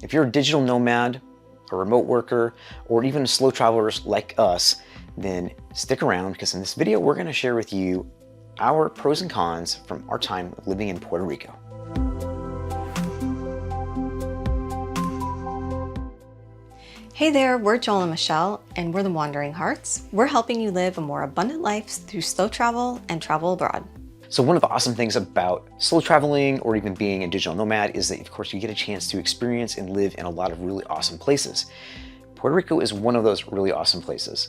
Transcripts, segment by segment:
If you're a digital nomad, a remote worker, or even slow travelers like us, then stick around because in this video, we're going to share with you our pros and cons from our time living in Puerto Rico. Hey there, we're Joel and Michelle, and we're the Wandering Hearts. We're helping you live a more abundant life through slow travel and travel abroad. So one of the awesome things about slow traveling or even being a digital nomad is that, of course, you get a chance to experience and live in a lot of really awesome places. Puerto Rico is one of those really awesome places.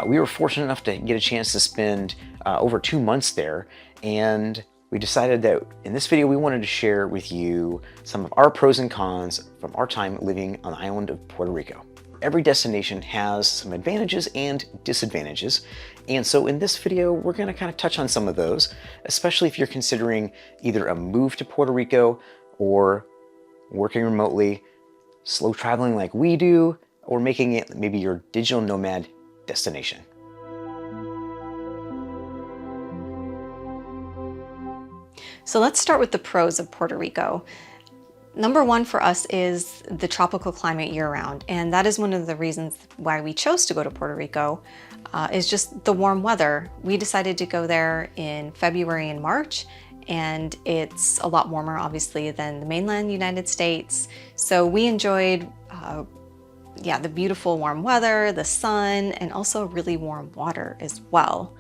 We were fortunate enough to get a chance to spend over 2 months there, and we decided that in this video we wanted to share with you some of our pros and cons from our time living on the island of Puerto Rico. Every destination has some advantages and disadvantages, and so in this video we're going to kind of touch on some of those, especially if you're considering either a move to Puerto Rico or working remotely, slow traveling like we do, or making it maybe your digital nomad destination. So let's start with the pros of Puerto Rico. Number one for us is the tropical climate year-round, and that is one of the reasons why we chose to go to Puerto Rico, is just the warm weather. We decided to go there in February and March, and it's a lot warmer obviously than the mainland United States. So we enjoyed the beautiful warm weather, the sun, and also really warm water as well.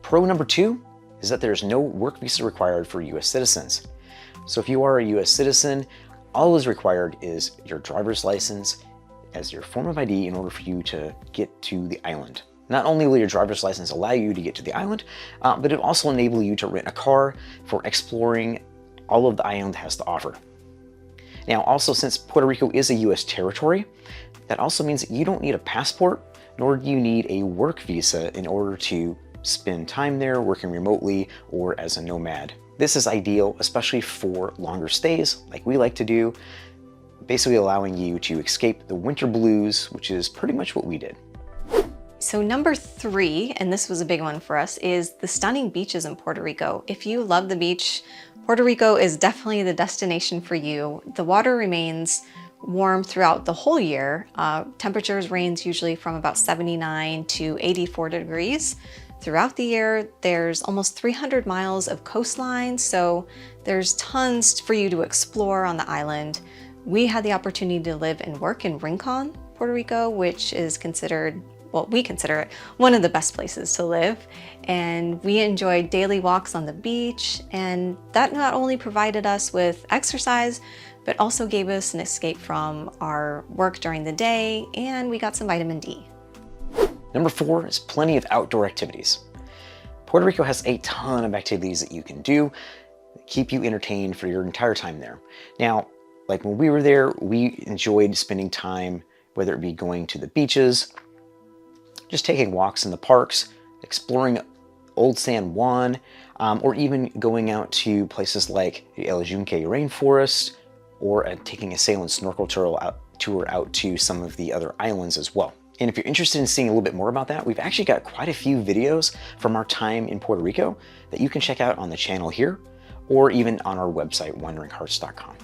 Pro number two is that there's no work visa required for US citizens. So if you are a US citizen, all is required is your driver's license as your form of ID in order for you to get to the island. Not only will your driver's license allow you to get to the island, but it will also enable you to rent a car for exploring all of the island has to offer. Now, also, since Puerto Rico is a US territory, that also means that you don't need a passport, nor do you need a work visa in order to spend time there working remotely or as a nomad. This is ideal, especially for longer stays like we like to do, basically allowing you to escape the winter blues, which is pretty much what we did. So number three, and this was a big one for us, is the stunning beaches in Puerto Rico. If you love the beach, Puerto Rico is definitely the destination for you. The water remains warm throughout the whole year. Temperatures range usually from about 79 to 84 degrees. Throughout the year, there's almost 300 miles of coastline, so there's tons for you to explore on the island. We had the opportunity to live and work in Rincon, Puerto Rico, which is considered, well, we consider it one of the best places to live. And we enjoyed daily walks on the beach, and that not only provided us with exercise, but also gave us an escape from our work during the day, and we got some vitamin D. Number four is plenty of outdoor activities. Puerto Rico has a ton of activities that you can do that keep you entertained for your entire time there. Now, like when we were there, we enjoyed spending time, whether it be going to the beaches, just taking walks in the parks, exploring Old San Juan, or even going out to places like the El Yunque rainforest, or taking a sail and snorkel tour out to some of the other islands as well. And if you're interested in seeing a little bit more about that, we've actually got quite a few videos from our time in Puerto Rico that you can check out on the channel here, or even on our website, wanderinghearts.com.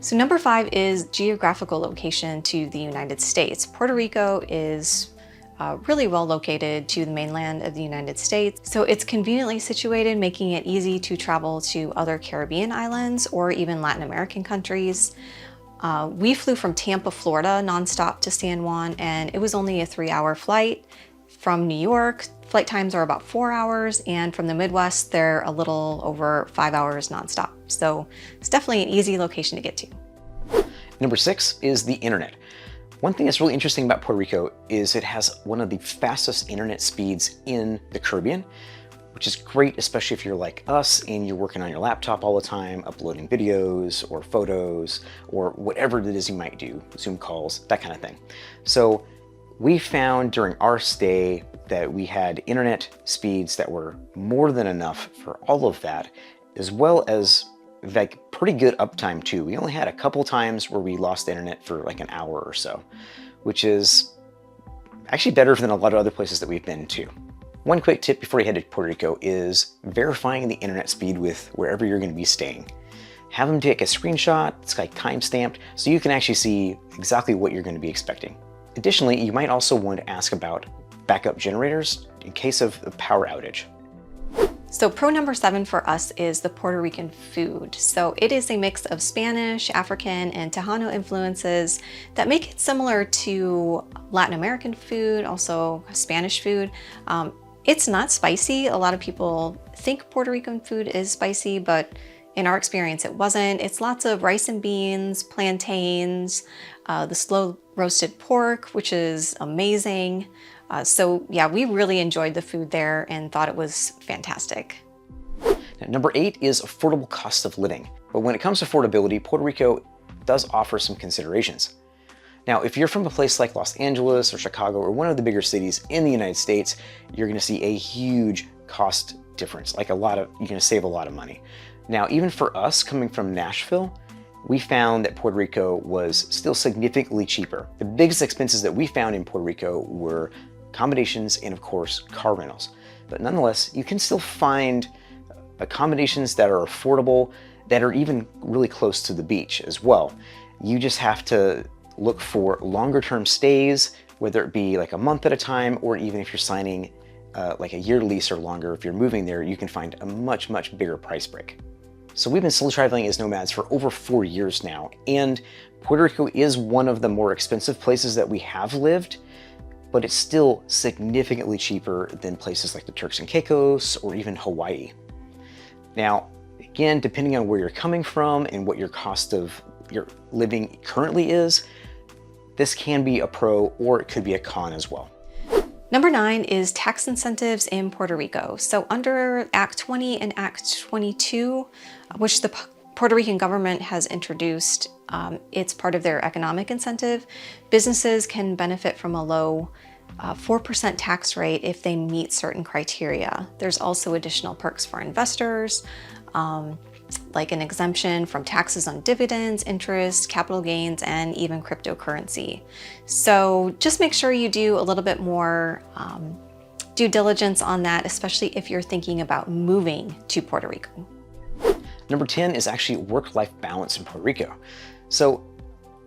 So number five is geographical location to the United States. Puerto Rico is really well located to the mainland of the United States. So it's conveniently situated, making it easy to travel to other Caribbean islands or even Latin American countries. We flew from Tampa, Florida, nonstop to San Juan, and it was only a 3-hour flight. From New York, flight times are about 4 hours, and from the Midwest, they're a little over 5 hours nonstop. So it's definitely an easy location to get to. Number six is the internet. One thing that's really interesting about Puerto Rico is it has one of the fastest internet speeds in the Caribbean, which is great, especially if you're like us and you're working on your laptop all the time, uploading videos or photos or whatever it is you might do, Zoom calls, that kind of thing. So we found during our stay that we had internet speeds that were more than enough for all of that, as well as like pretty good uptime too. We only had a couple times where we lost internet for like an hour or so, which is actually better than a lot of other places that we've been to. One quick tip before you head to Puerto Rico is verifying the internet speed with wherever you're going to be staying. have them take a screenshot. It's like time-stamped, so you can actually see exactly what you're going to be expecting. Additionally, you might also want to ask about backup generators in case of a power outage. So pro number 7 for us is the Puerto Rican food. So it is a mix of Spanish, African, and Tejano influences that make it similar to Latin American food, also Spanish food. It's not spicy. A lot of people think Puerto Rican food is spicy, but in our experience, it wasn't. It's lots of rice and beans, plantains, the slow roasted pork, which is amazing. So yeah, we really enjoyed the food there and thought it was fantastic. Now, number 8 is affordable cost of living. But when it comes to affordability, Puerto Rico does offer some considerations. Now, if you're from a place like Los Angeles or Chicago or one of the bigger cities in the United States, you're gonna see a huge cost difference, you're gonna save a lot of money. Now, even for us coming from Nashville, we found that Puerto Rico was still significantly cheaper. The biggest expenses that we found in Puerto Rico were accommodations and of course car rentals. But nonetheless, you can still find accommodations that are affordable, that are even really close to the beach as well. You just have to look for longer term stays, whether it be like a month at a time, or even if you're signing like a year lease or longer, if you're moving there, you can find a much, much bigger price break. So we've been solo traveling as nomads for over 4 years now, and Puerto Rico is one of the more expensive places that we have lived, but it's still significantly cheaper than places like the Turks and Caicos or even Hawaii. Now, again, depending on where you're coming from and what your cost of your living currently is, this can be a pro or it could be a con as well. Number 9 is tax incentives in Puerto Rico. So under Act 20 and Act 22, which the Puerto Rican government has introduced, it's part of their economic incentive. Businesses can benefit from a low 4% tax rate if they meet certain criteria. There's also additional perks for investors, like an exemption from taxes on dividends, interest, capital gains, and even cryptocurrency. So just make sure you do a little bit more due diligence on that, especially if you're thinking about moving to Puerto Rico. Number 10 is actually work-life balance in Puerto Rico. So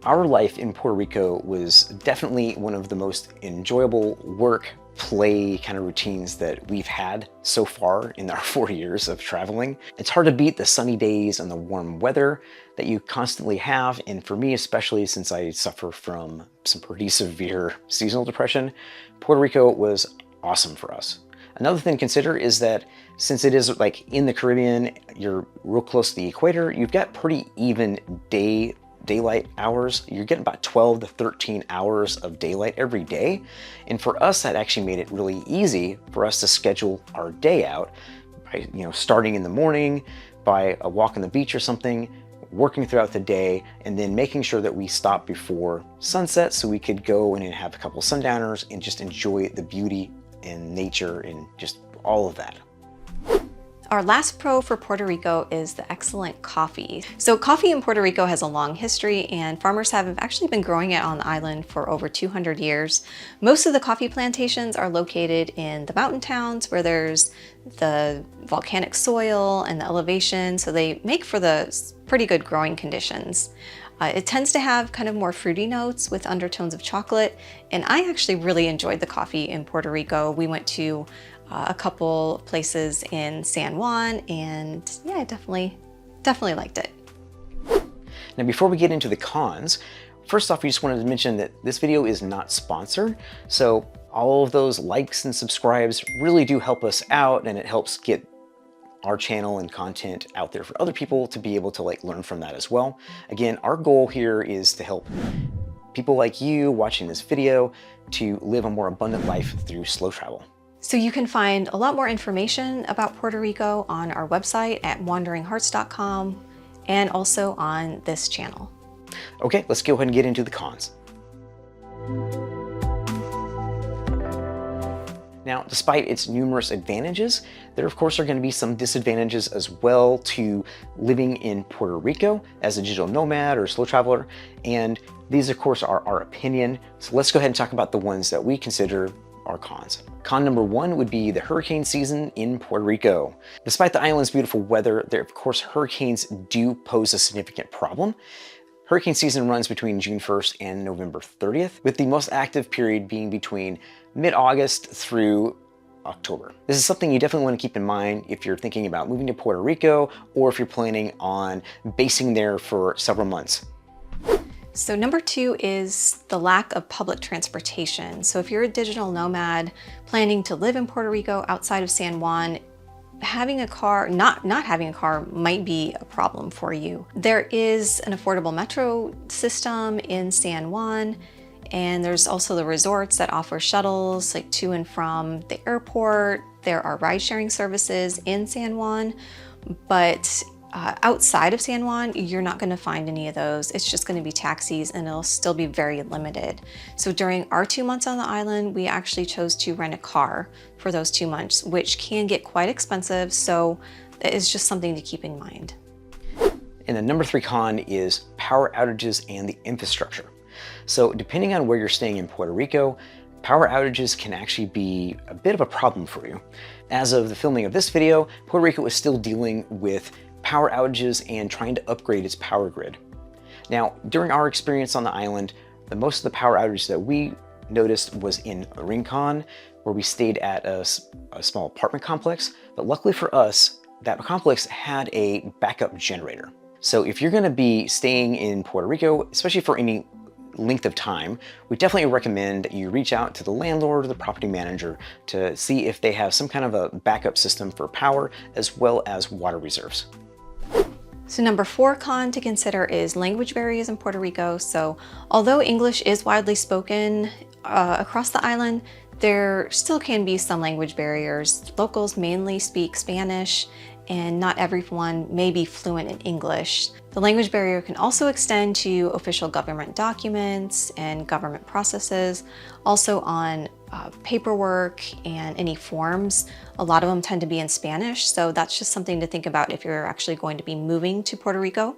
our life in Puerto Rico was definitely one of the most enjoyable work-play kind of routines that we've had so far in our 4 years of traveling. It's hard to beat the sunny days and the warm weather that you constantly have, and for me especially, since I suffer from some pretty severe seasonal depression, Puerto Rico was awesome for us. Another thing to consider is that since it is like in the Caribbean, you're real close to the equator, you've got pretty even daylight hours. You're getting about 12 to 13 hours of daylight every day. And for us, that actually made it really easy for us to schedule our day out by, starting in the morning by a walk on the beach or something, working throughout the day, and then making sure that we stopped before sunset so we could go in and have a couple sundowners and just enjoy the beauty and nature and just all of that. Our last pro for Puerto Rico is the excellent coffee. So coffee in Puerto Rico has a long history, and farmers have actually been growing it on the island for over 200 years. Most of the coffee plantations are located in the mountain towns where there's the volcanic soil and the elevation, so they make for the pretty good growing conditions. It tends to have kind of more fruity notes with undertones of chocolate, and I actually really enjoyed the coffee in Puerto Rico. We went to a couple places in San Juan, and yeah, I definitely liked it. Now, before we get into the cons, first off, we just wanted to mention that this video is not sponsored, so all of those likes and subscribes really do help us out, and it helps get our channel and content out there for other people to be able to learn from that as well. Again, our goal here is to help people like you watching this video to live a more abundant life through slow travel. So you can find a lot more information about Puerto Rico on our website at wanderinghartz.com and also on this channel. Okay, let's go ahead and get into the cons. Now, despite its numerous advantages, there of course are going to be some disadvantages as well to living in Puerto Rico as a digital nomad or slow traveler, and these of course are our opinion. So let's go ahead and talk about the ones that we consider our cons. Con number 1 would be the hurricane season in Puerto Rico. Despite the island's beautiful weather, there, of course, hurricanes do pose a significant problem. Hurricane season runs between June 1st and November 30th, with the most active period being between mid-August through October. This is something you definitely want to keep in mind if you're thinking about moving to Puerto Rico or if you're planning on basing there for several months. So number 2 is the lack of public transportation. So if you're a digital nomad planning to live in Puerto Rico outside of San Juan, having a car, not having a car might be a problem for you. There is an affordable metro system in San Juan, and there's also the resorts that offer shuttles like to and from the airport. There are ride-sharing services in San Juan, but outside of San Juan, you're not going to find any of those. It's just going to be taxis, and it'll still be very limited. So during our 2 months on the island, we actually chose to rent a car for those 2 months, which can get quite expensive. So it's just something to keep in mind. And the number 3 con is power outages and the infrastructure. So depending on where you're staying in Puerto Rico, power outages can actually be a bit of a problem for you. As of the filming of this video, Puerto Rico is still dealing with power outages and trying to upgrade its power grid. Now, during our experience on the island, most of the power outages that we noticed was in Rincon, where we stayed at a small apartment complex. But luckily for us, that complex had a backup generator. So if you're going to be staying in Puerto Rico, especially for any length of time, we definitely recommend you reach out to the landlord or the property manager to see if they have some kind of a backup system for power as well as water reserves. So number 4 con to consider is language barriers in Puerto Rico. So although English is widely spoken across the island, there still can be some language barriers. Locals mainly speak Spanish, and not everyone may be fluent in English. The language barrier can also extend to official government documents and government processes, also on paperwork and any forms. A lot of them tend to be in Spanish, so that's just something to think about if you're actually going to be moving to Puerto Rico.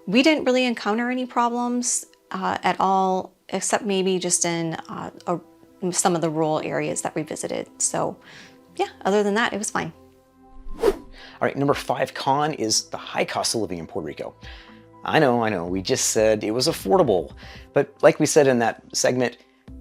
We didn't really encounter any problems at all, except maybe just in some of the rural areas that we visited. So yeah, other than that, it was fine. All right, number 5 con is the high cost of living in Puerto Rico. I know, we just said it was affordable, but like we said in that segment,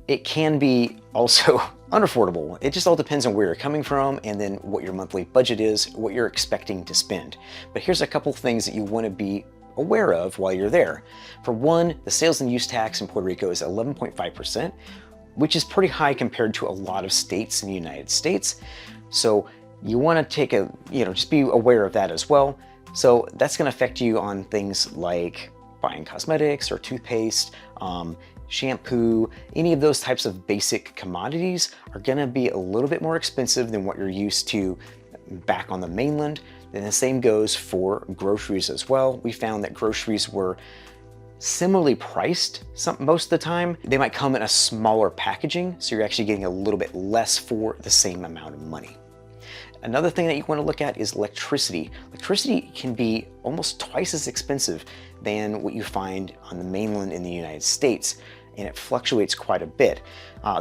it can be also unaffordable. It just all depends on where you're coming from and then what your monthly budget is, what you're expecting to spend. But here's a couple things that you want to be aware of while you're there. For one, the sales and use tax in Puerto Rico is 11.5%, which is pretty high compared to a lot of states in the United States. So you want to take just be aware of that as well. So that's going to affect you on things like buying cosmetics or toothpaste, shampoo. Any of those types of basic commodities are going to be a little bit more expensive than what you're used to back on the mainland. And the same goes for groceries as well. We found that groceries were similarly priced most of the time. They might come in a smaller packaging, so you're actually getting a little bit less for the same amount of money. Another thing that you want to look at is electricity. Electricity can be almost twice as expensive than what you find on the mainland in the United States, and it fluctuates quite a bit.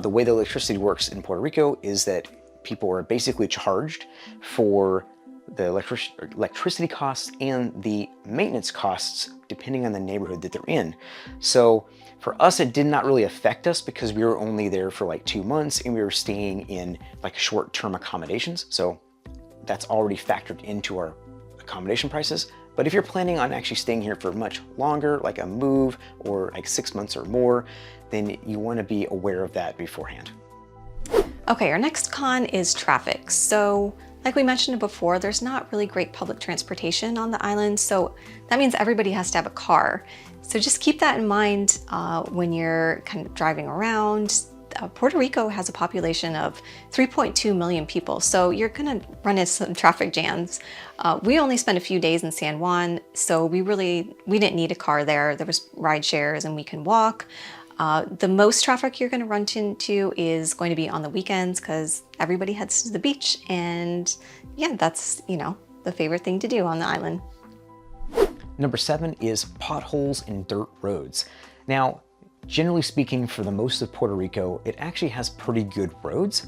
The way the electricity works in Puerto Rico is that people are basically charged for the electricity costs and the maintenance costs depending on the neighborhood that they're in. So for us, it did not really affect us because we were only there for like 2 months and we were staying in like short-term accommodations. So that's already factored into our accommodation prices. But if you're planning on actually staying here for much longer, like a move or like 6 months or more, then you want to be aware of that beforehand. Okay, our next con is traffic. So like we mentioned before, there's not really great public transportation on the island. So that means everybody has to have a car. So just keep that in mind when you're kind of driving around. Puerto Rico has a population of 3.2 million people, so you're gonna run into some traffic jams. We only spent a few days in San Juan, so we didn't need a car there. There was ride shares and we can walk. The most traffic you're gonna run into is going to be on the weekends because everybody heads to the beach, and yeah, that's, the favorite thing to do on the island. Number 7 is potholes and dirt roads. Now, generally speaking, for the most of Puerto Rico, it actually has pretty good roads,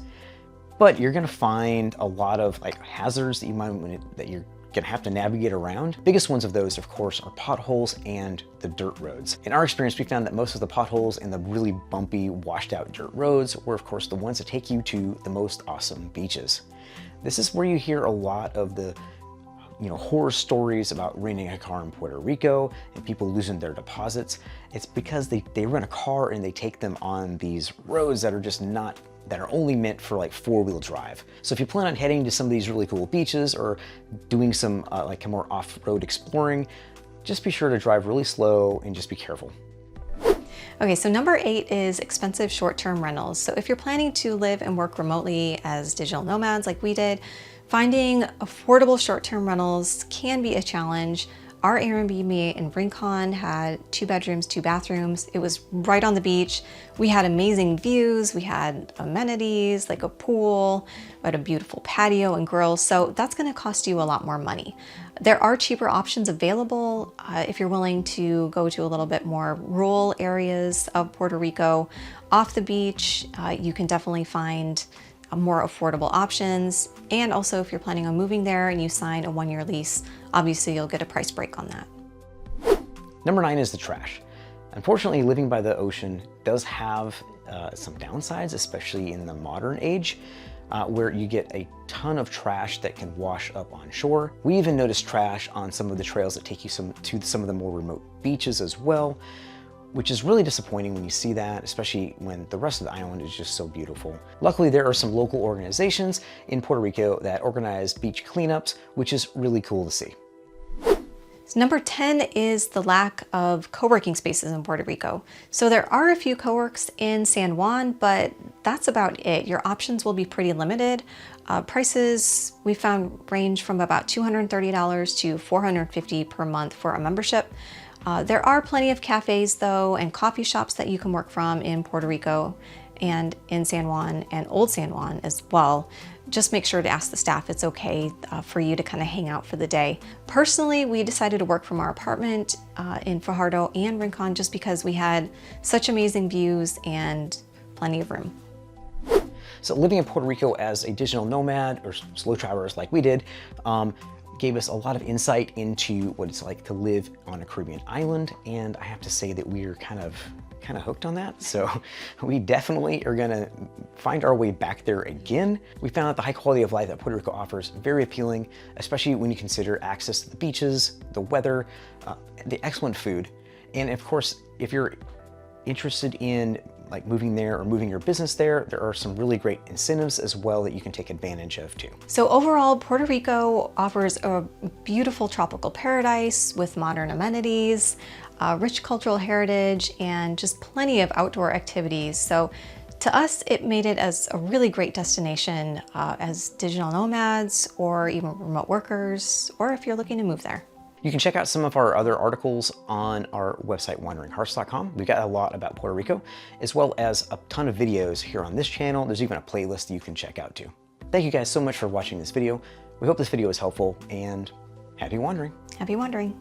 but you're gonna find a lot of like hazards that you're gonna have to navigate around. Biggest ones of those, of course, are potholes and the dirt roads. In our experience, we found that most of the potholes and the really bumpy, washed out dirt roads were, of course, the ones that take you to the most awesome beaches. This is where you hear a lot of the horror stories about renting a car in Puerto Rico and people losing their deposits. It's because they rent a car and they take them on these roads that are only meant for like 4-wheel drive. So if you plan on heading to some of these really cool beaches or doing some like more off-road exploring, just be sure to drive really slow and just be careful. Okay, so number 8 is expensive short-term rentals. So if you're planning to live and work remotely as digital nomads like we did, finding affordable short-term rentals can be a challenge. Our Airbnb in Rincon had 2 bedrooms, 2 bathrooms. It was right on the beach. We had amazing views. We had amenities like a pool, we had a beautiful patio and grills. So that's gonna cost you a lot more money. There are cheaper options available if you're willing to go to a little bit more rural areas of Puerto Rico. Off the beach, you can definitely find more affordable options. And also if you're planning on moving there and you sign a 1-year lease, obviously you'll get a price break on that. Number 9 is the trash. Unfortunately, living by the ocean does have some downsides, especially in the modern age, where you get a ton of trash that can wash up on shore. We even noticed trash on some of the trails that take you to some of the more remote beaches as well, which is really disappointing when you see that, especially when the rest of the island is just so beautiful. Luckily, there are some local organizations in Puerto Rico that organize beach cleanups, which is really cool to see. So number 10 is the lack of co-working spaces in Puerto Rico. So there are a few co-works in San Juan, but that's about it. Your options will be pretty limited. Prices we found range from about $230 to $450 per month for a membership. There are plenty of cafes though and coffee shops that you can work from in Puerto Rico and in San Juan and Old San Juan as well. Just make sure to ask the staff it's okay for you to kind of hang out for the day. Personally, we decided to work from our apartment in Fajardo and Rincon just because we had such amazing views and plenty of room. So living in Puerto Rico as a digital nomad or slow travelers like we did, gave us a lot of insight into what it's like to live on a Caribbean island, and I have to say that we're kind of hooked on that. So we definitely are gonna find our way back there again. We found that the high quality of life that Puerto Rico offers very appealing, especially when you consider access to the beaches, the weather, the excellent food, and of course, if you're interested in like moving there or moving your business there, there are some really great incentives as well that you can take advantage of too. So overall, Puerto Rico offers a beautiful tropical paradise with modern amenities, rich cultural heritage, and just plenty of outdoor activities. So to us, it made it as a really great destination as digital nomads or even remote workers, or if you're looking to move there. You can check out some of our other articles on our website, wanderinghartz.com. We've got a lot about Puerto Rico, as well as a ton of videos here on this channel. There's even a playlist you can check out too. Thank you guys so much for watching this video. We hope this video was helpful, and happy wandering. Happy wandering.